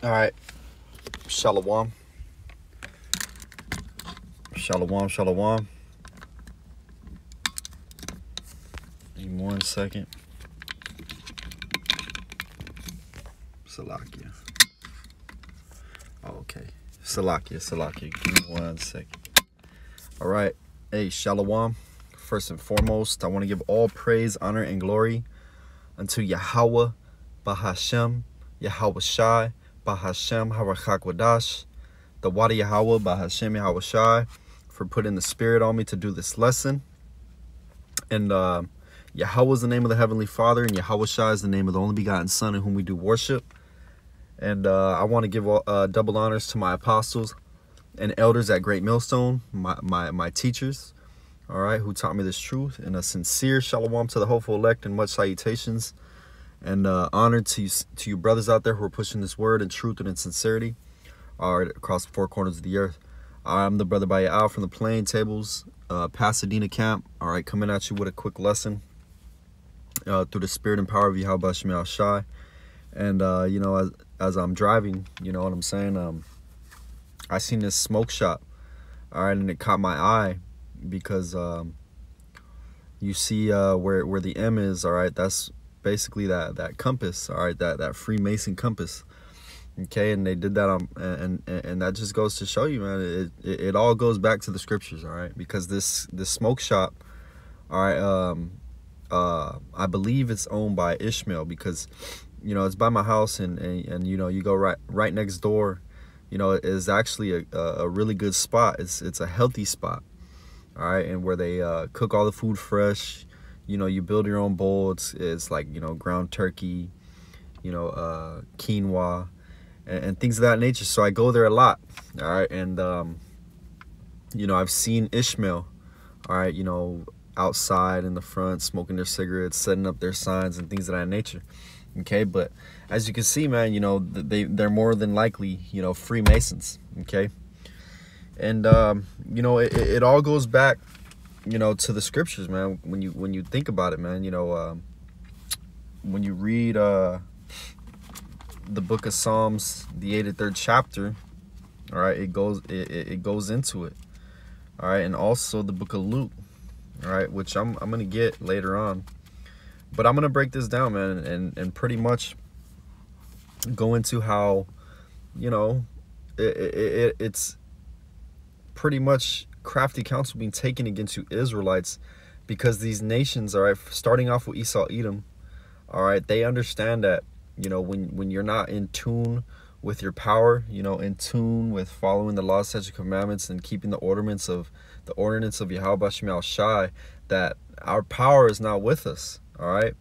All right. Shalom. Shalom, shalom. Give me 1 second. Salakia. Okay. Salakia. Give me 1 second. All right. Hey, shalom. First and foremost, I want to give all praise, honor, and glory unto Yahweh, Bahashem, Yahweh Shai, Bahashem, Harachakwadash, the Wada Yahweh, Bahashem, Yahweh Shai, for putting the spirit on me to do this lesson. And Yahweh is the name of the Heavenly Father, and Yahweh Shai is the name of the only begotten Son in whom we do worship. And I want to give double honors to my apostles and elders at Great Millstone, my teachers, all right, who taught me this truth. And a sincere shalom to the hopeful elect and much salutations. And honor to you brothers out there who are pushing this word in truth and in sincerity, all right, across the four corners of the earth. I'm the brother Bayal from the Playing Tables, Pasadena camp, all right, coming at you with a quick lesson through the spirit and power of Yahweh Shemel Shai. And, you know, as I'm driving, you know what I'm saying, I seen this smoke shop, all right, and it caught my eye because you see where the M is, all right, that's basically that compass, all right, that Freemason compass, okay, and they did that and that just goes to show you, man, it all goes back to the scriptures, all right, because this smoke shop, all right, I believe it's owned by Ishmael, because you know it's by my house, and you know you go right next door, you know, it is actually a really good spot. It's a healthy spot, all right, and where they cook all the food fresh. You know, you build your own bowl. It's like, you know, ground turkey, you know, quinoa, and things of that nature. So I go there a lot, all right, and you know, I've seen Ishmael, all right, you know, outside in the front smoking their cigarettes, setting up their signs and things of that nature. Okay, but as you can see, man, you know, they're more than likely, you know, Freemasons. Okay, and you know, it all goes back, you know, to the scriptures, man. When you think about it, man, you know, when you read the book of Psalms, the 83rd chapter, all right, it goes into it, all right, and also the book of Luke, all right, which I'm gonna get later on. But I'm going to break this down, man, and pretty much go into how, you know, it's pretty much crafty counsel being taken against you Israelites, because these nations, all right, starting off with Esau, Edom, all right, they understand that, you know, when you're not in tune with your power, you know, in tune with following the law, statutes, commandments, and keeping the ordinance of Yahweh Shemel Shai, that our power is not with us. All right,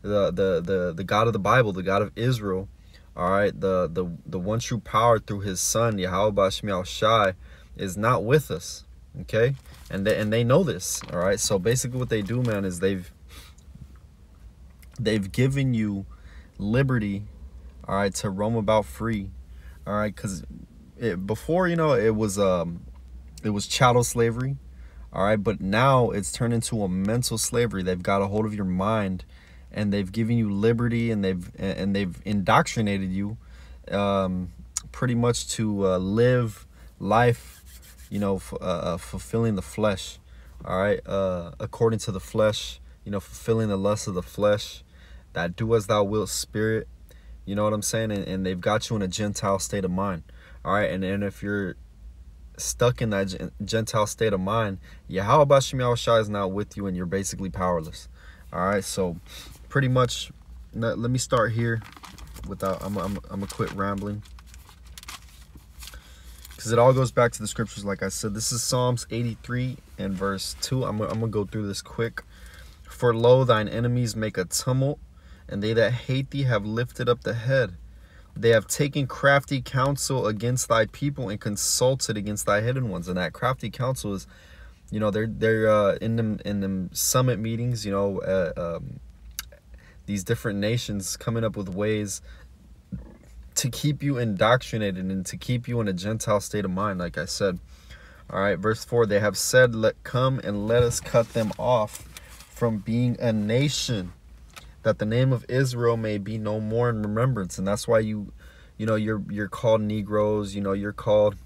the God of the Bible, the God of Israel, all right, the one true power through His Son Yahweh Shemel Shai is not with us. Okay, and they know this. All right, so basically what they do, man, is they've given you liberty, all right, to roam about free, all right, because before, you know, it was chattel slavery. All right, but now it's turned into a mental slavery. They've got a hold of your mind, and they've given you liberty, and they've indoctrinated you, pretty much to live life, you know, fulfilling the flesh. All right, according to the flesh, you know, fulfilling the lust of the flesh, that do as thou wilt spirit. You know what I'm saying? And they've got you in a Gentile state of mind. All right, and if you're stuck in that Gentile state of mind, Yahweh Shemel Shai is not with you, and you're basically powerless. All right, so pretty much, let me start here without I'm gonna quit rambling, because it all goes back to the scriptures. Like I said, this is Psalms 83 and verse 2. I'm gonna go through this quick. For lo, thine enemies make a tumult, and they that hate thee have lifted up the head. They have taken crafty counsel against thy people, and consulted against thy hidden ones. And that crafty counsel is, you know, they're in them summit meetings, you know, these different nations coming up with ways to keep you indoctrinated and to keep you in a Gentile state of mind, like I said. All right, verse 4, they have said, come and let us cut them off from being a nation, that the name of Israel may be no more in remembrance. And that's why you you know, you're called Negroes, you know, you're called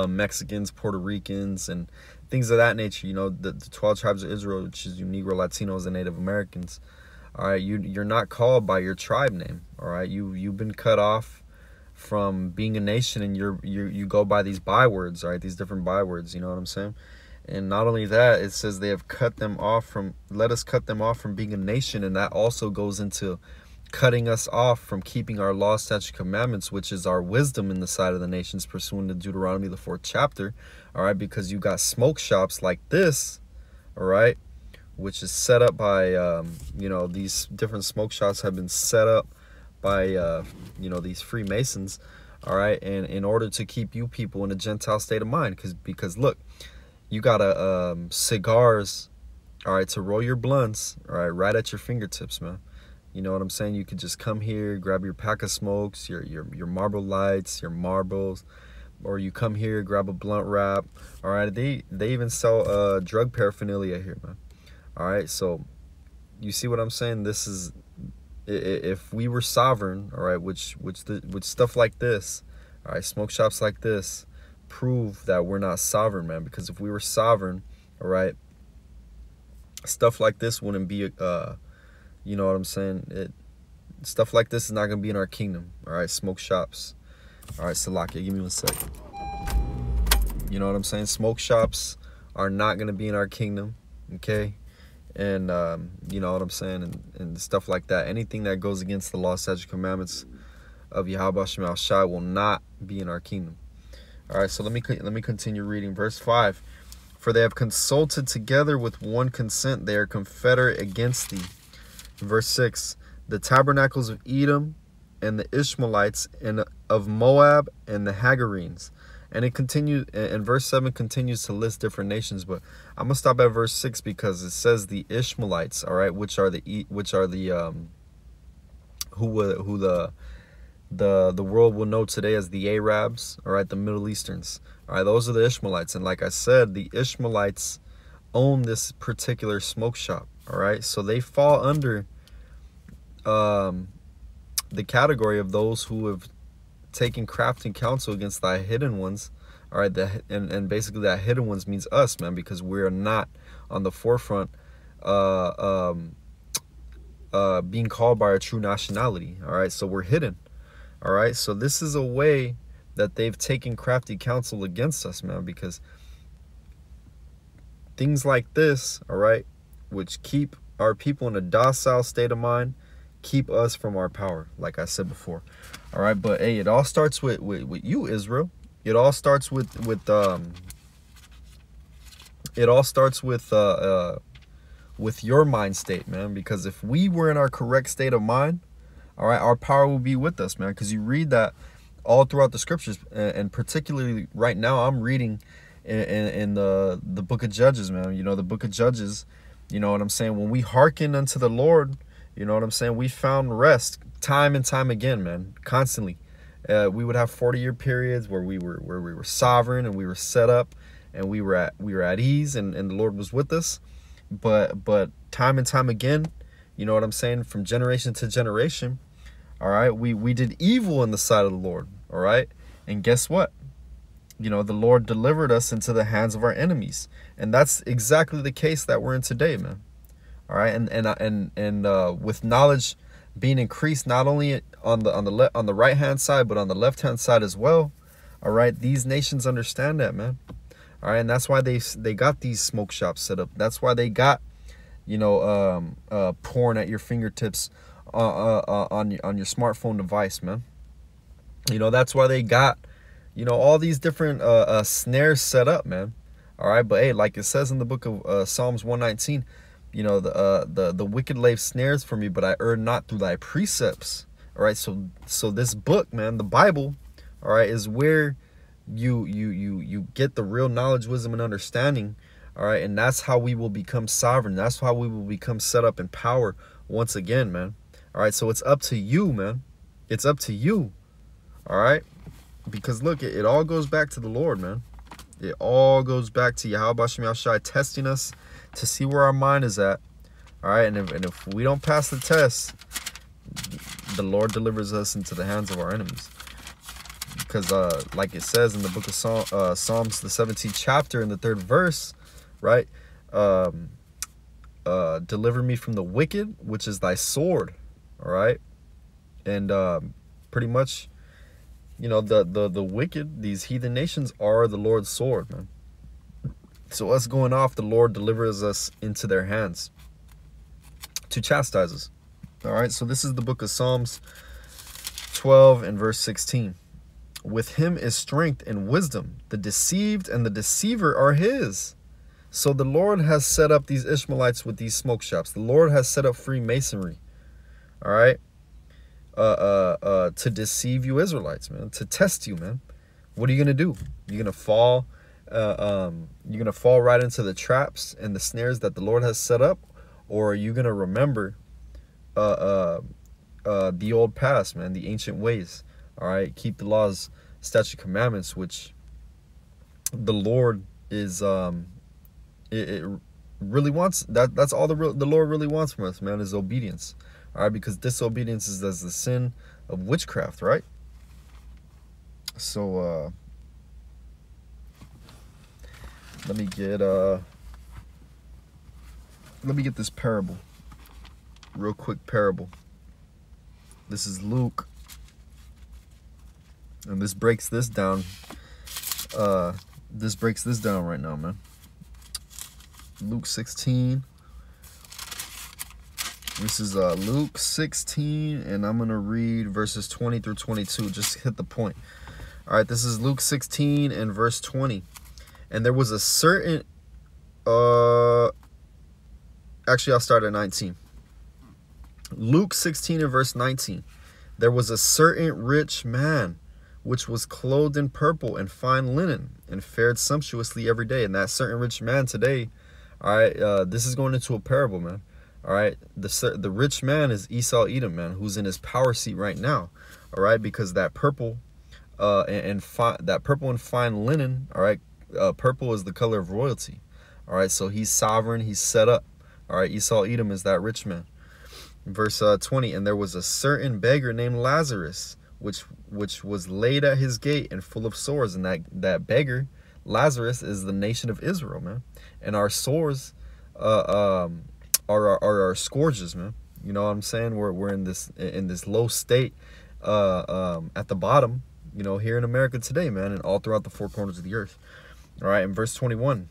Mexicans, Puerto Ricans, and things of that nature. You know, the 12 tribes of Israel, which is you Negro, Latinos, and Native Americans. All right, you're not called by your tribe name. All right, you've been cut off from being a nation, and you go by these bywords. All right, these different bywords. You know what I'm saying? And not only that, it says they have cut them off from. Let us cut them off from being a nation, and that also goes into cutting us off from keeping our law, statute, commandments, which is our wisdom in the sight of the nations, pursuant to Deuteronomy, the 4th chapter. All right, because you got smoke shops like this, all right, which is set up by, you know, these different smoke shops have been set up by, you know, these Freemasons, all right, and in order to keep you people in a Gentile state of mind, because look, you got cigars, all right, to roll your blunts, all right, right at your fingertips, man. You know what I'm saying? You could just come here, grab your pack of smokes, your Marlboro Lights, your marbles, or you come here, grab a blunt wrap. All right, they even sell drug paraphernalia here, man. All right, so you see what I'm saying? This is, if we were sovereign, all right, which stuff like this, all right, smoke shops like this prove that we're not sovereign, man. Because if we were sovereign, all right, stuff like this wouldn't be you know what I'm saying? Stuff like this is not going to be in our kingdom. All right, smoke shops. All right, Salakia, give me 1 second. You know what I'm saying? Smoke shops are not going to be in our kingdom, okay? And, you know what I'm saying? And stuff like that. Anything that goes against the law, statute, commandments of Yahweh Shem Shai will not be in our kingdom. All right, so let me continue reading. Verse 5. For they have consulted together with one consent. They are confederate against thee. Verse 6, the tabernacles of Edom and the Ishmaelites and of Moab and the Hagarenes. And it continues, and verse 7 continues to list different nations, but I'm gonna stop at verse 6 because it says the Ishmaelites, all right, which are the the world will know today as the Arabs, all right, the Middle Easterns. All right, those are the Ishmaelites. And like I said, the Ishmaelites own this particular smoke shop. All right, so they fall under the category of those who have taken craft and counsel against thy hidden ones. All right, and basically that hidden ones means us, man, because we're not on the forefront being called by our true nationality. All right, so we're hidden. All right, so this is a way that they've taken crafty counsel against us, man, because things like this, all right, which keep our people in a docile state of mind, keep us from our power, like I said before. All right, but hey, it all starts with you, Israel. It all starts with your mind state, man. Because if we were in our correct state of mind, all right, our power will be with us, man. Because you read that all throughout the scriptures, and particularly right now, I'm reading in the book of Judges, man. You know, the book of Judges. You know what I'm saying? When we hearken unto the Lord, you know what I'm saying? We found rest time and time again, man, constantly. We would have 40-year periods where we were sovereign and we were set up and we were at ease and the Lord was with us. But time and time again, you know what I'm saying? From generation to generation, all right, we did evil in the sight of the Lord, all right? And guess what? You know, the Lord delivered us into the hands of our enemies. And that's exactly the case that we're in today, man. All right, and with knowledge being increased not only on the right hand side but on the left hand side as well. All right, these nations understand that, man. All right, and that's why they got these smoke shops set up. That's why they got, you know, porn at your fingertips on your smartphone device, man. You know, that's why they got, you know, all these different snares set up, man. All right, but hey, like it says in the book of Psalms 119, you know, the wicked lay snares for me, but I err not through thy precepts. All right, so this book, man, the Bible, all right, is where you get the real knowledge, wisdom, and understanding. All right, and that's how we will become sovereign. That's how we will become set up in power once again, man. All right, so it's up to you, man. It's up to you. All right, because look, it all goes back to the Lord, man. It all goes back to Yahweh Shem Shai testing us to see where our mind is at. All right, and if we don't pass the test, the Lord delivers us into the hands of our enemies. Because like it says in the book of Psalms, the 17th chapter in the 3rd verse, right? Deliver me from the wicked, which is thy sword. All right. And pretty much, you know, the wicked, these heathen nations, are the Lord's sword, man. So us going off, the Lord delivers us into their hands to chastise us. All right. So this is the book of Psalms 12 and verse 16. With him is strength and wisdom. The deceived and the deceiver are his. So the Lord has set up these Ishmaelites with these smoke shops. The Lord has set up Freemasonry. All right. To deceive you Israelites, man. To test you, man. What are you going to do? You're going to fall. You're going to fall right into the traps and the snares that the Lord has set up? Or are you going to remember the old past, man, the ancient ways? All right, keep the laws, statutes, commandments, which the Lord is it really wants. That's all the Lord really wants from us, man, is obedience. All right, because disobedience is as the sin of witchcraft, right? So let me get this parable, real quick parable. This is Luke. And this breaks this down. This breaks this down right now, man. Luke 16. This is Luke 16, and I'm going to read verses 20 through 22. Just hit the point. All right, this is Luke 16 and verse 20. And there was a certain... Actually, I'll start at 19. Luke 16 and verse 19. There was a certain rich man which was clothed in purple and fine linen, and fared sumptuously every day. And that certain rich man today, all right, this is going into a parable, man. All right, the rich man is Esau Edom, man, who's in his power seat right now. All right, because that purple, that purple and fine linen, all right, purple is the color of royalty. All right, so he's sovereign, he's set up. All right, Esau Edom is that rich man. Verse 20, and there was a certain beggar named Lazarus, which was laid at his gate and full of sores. And that beggar, Lazarus, is the nation of Israel, man. And our sores are our scourges, man. You know what I'm saying? We're in this low state at the bottom, you know, here in America today, man, and all throughout the four corners of the earth. All right, in verse 21.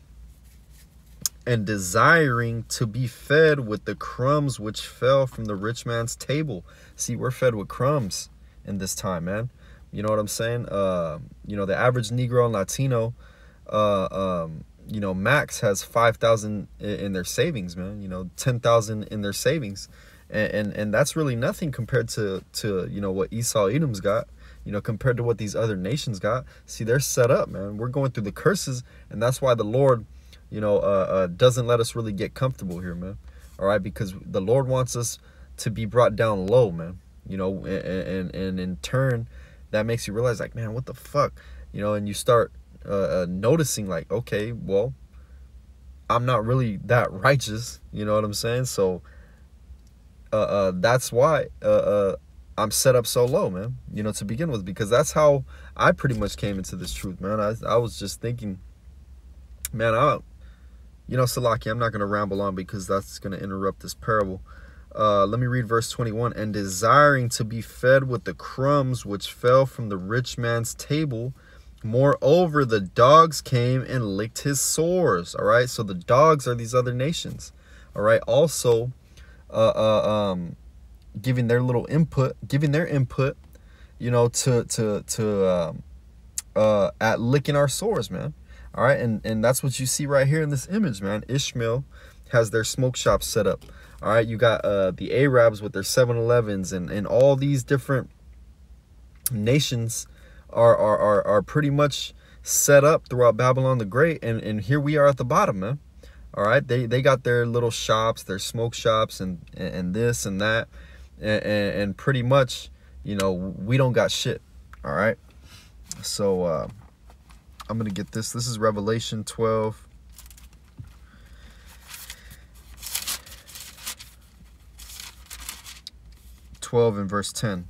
And desiring to be fed with the crumbs which fell from the rich man's table. See, we're fed with crumbs in this time, man. You know what I'm saying? You know, the average Negro and Latino, you know, max has 5,000 in their savings, man. You know, 10,000 in their savings. And that's really nothing compared to, you know, what Esau Edom's got, you know, compared to what these other nations got. See, they're set up, man. We're going through the curses, and that's why the Lord, you know, doesn't let us really get comfortable here, man. All right, because the Lord wants us to be brought down low, man. You know, and in turn, that makes you realize, like, man, what the fuck? You know, and you start noticing, like, okay, well, I'm not really that righteous. You know what I'm saying? So that's why I'm set up so low, man, you know, to begin with, because that's how I pretty much came into this truth, man. I was just thinking, man, you know, Salaki, I'm not going to ramble on because that's going to interrupt this parable. Let me read verse 21. And desiring to be fed with the crumbs which fell from the rich man's table, moreover, the dogs came and licked his sores. All right. So the dogs are these other nations. All right. Also, giving their input, you know, at licking our sores, man. All right. And that's what you see right here in this image, man. Ishmael has their smoke shops set up. All right, you got the Arabs with their 7-Elevens, and all these different nations are pretty much set up throughout Babylon the Great, and here we are at the bottom, man. All right, they got their little shops, their smoke shops, and this and that, and pretty much, you know, we don't got shit. All right, so I'm gonna get this. This is Revelation 12. 12 and verse 10.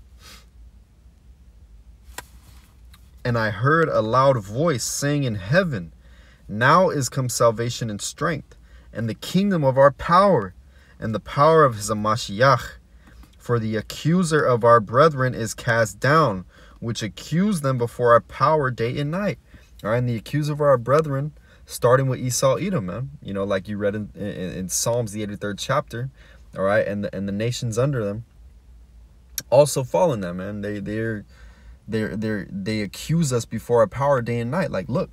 And I heard a loud voice saying in heaven, now is come salvation and strength, and the kingdom of our power, and the power of his Mashiach. For the accuser of our brethren is cast down, which accused them before our power day and night. All right, and the accuser of our brethren, starting with Esau, Edom, man. You know, like you read in Psalms, the 83rd chapter. All right, and the nations under them also fallen them, man. They accuse us before our power day and night. Like, look,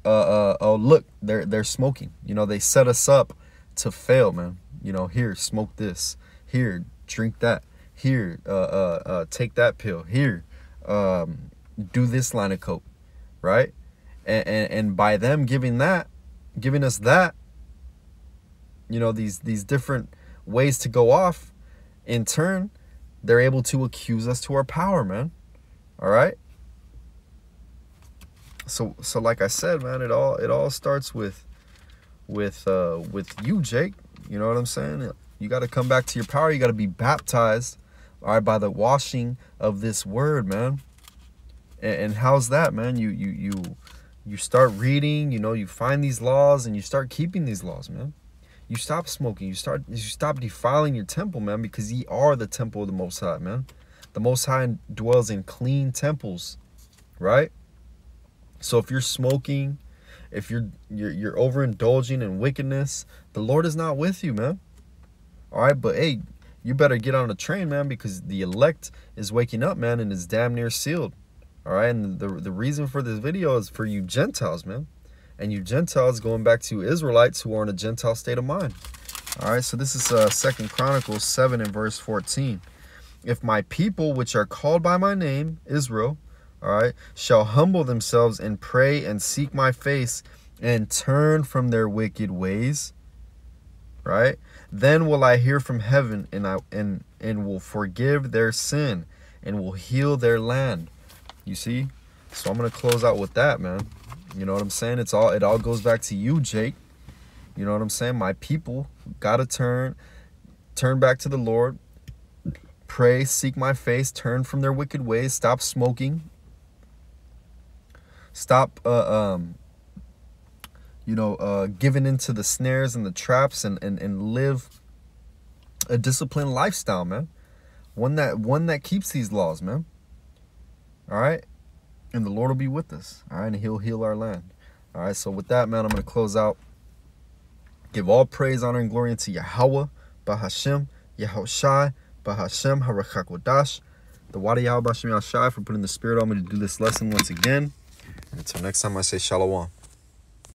oh look, they're smoking. You know, they set us up to fail, man. You know, here, smoke this. Here, drink that. Here, take that pill. Here, do this line of coke, right? And by them giving us that, you know, these different ways to go off, in turn, they're able to accuse us to our power, man. All right. So like I said, man, it all starts with you, Jake. You know what I'm saying? You got to come back to your power. You got to be baptized, all right, by the washing of this word, man. And how's that, man? You start reading, you know, you find these laws and you start keeping these laws, man. You stop smoking. You stop defiling your temple, man, because ye are the temple of the Most High, man. The Most High dwells in clean temples, right? So if you're smoking, if you're overindulging in wickedness, the Lord is not with you, man. All right, but hey, you better get on the train, man, because the elect is waking up, man, and is damn near sealed. All right, and the reason for this video is for you Gentiles, man. And you Gentiles going back to Israelites who are in a Gentile state of mind. All right, so this is 2 Chronicles 7 and verse 14. If my people, which are called by my name, Israel, all right, shall humble themselves and pray and seek my face and turn from their wicked ways, right? Then will I hear from heaven and will forgive their sin and will heal their land. You see? So I'm going to close out with that, man. You know what I'm saying? It all goes back to you, Jake. You know what I'm saying? My people got to turn back to the Lord, pray, seek my face, turn from their wicked ways, stop smoking, stop giving into the snares and the traps, and live a disciplined lifestyle, man. One that keeps these laws, man. All right? And the Lord will be with us. All right? And he'll heal our land. All right? So with that, man, I'm going to close out. Give all praise, honor, and glory unto Yahweh, Bahashem, Yahushai, Bahashem, Harachakodash, the Wadi Yahweh Bashem Yahshai, for putting the spirit on me to do this lesson once again. And until next time, I say Shalom.